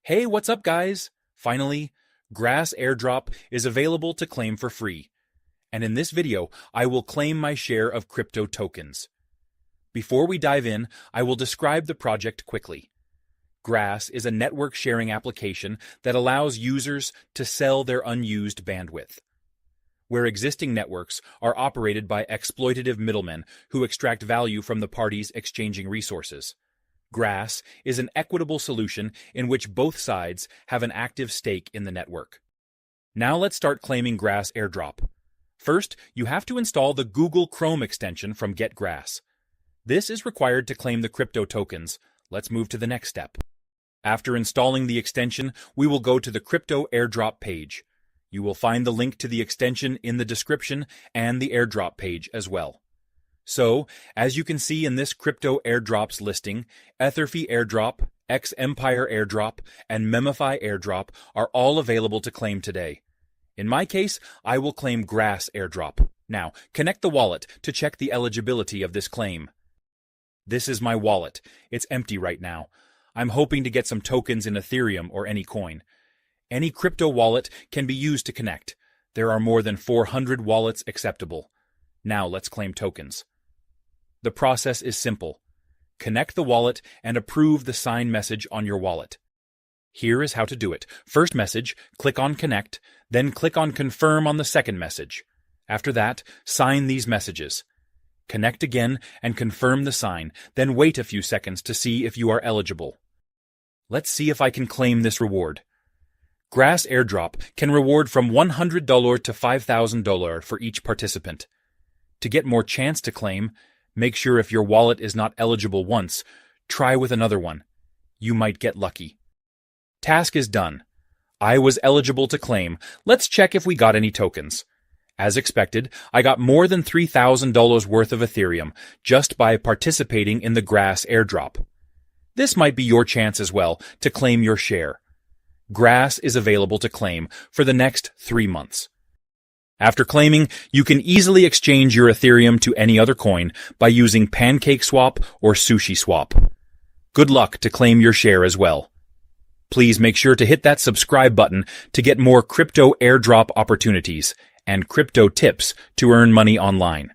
Hey, what's up, guys? Finally, Grass Airdrop is available to claim for free. And in this video, I will claim my share of crypto tokens. Before we dive in, I will describe the project quickly. Grass is a network sharing application that allows users to sell their unused bandwidth. Where existing networks are operated by exploitative middlemen who extract value from the parties exchanging resources, Grass is an equitable solution in which both sides have an active stake in the network. Now let's start claiming Grass Airdrop. First, you have to install the Google Chrome extension from Get Grass. This is required to claim the crypto tokens. Let's move to the next step. After installing the extension, we will go to the Crypto Airdrop page. You will find the link to the extension in the description and the airdrop page as well. So, as you can see in this crypto airdrops listing, Etherfee Airdrop, X-Empire Airdrop, and Memify Airdrop are all available to claim today. In my case, I will claim Grass Airdrop. Now, connect the wallet to check the eligibility of this claim. This is my wallet. It's empty right now. I'm hoping to get some tokens in Ethereum or any coin. Any crypto wallet can be used to connect. There are more than 400 wallets acceptable. Now let's claim tokens. The process is simple. Connect the wallet and approve the sign message on your wallet. Here is how to do it. First message, click on Connect, then click on Confirm on the second message. After that, sign these messages. Connect again and confirm the sign, then wait a few seconds to see if you are eligible. Let's see if I can claim this reward. Grass Airdrop can reward from $100 to $5,000 for each participant. To get more chance to claim, make sure if your wallet is not eligible once, try with another one. You might get lucky. Task is done. I was eligible to claim. Let's check if we got any tokens. As expected, I got more than $3,000 worth of Ethereum just by participating in the Grass Airdrop. This might be your chance as well to claim your share. Grass is available to claim for the next 3 months. After claiming, you can easily exchange your Ethereum to any other coin by using PancakeSwap or SushiSwap. Good luck to claim your share as well. Please make sure to hit that subscribe button to get more crypto airdrop opportunities and crypto tips to earn money online.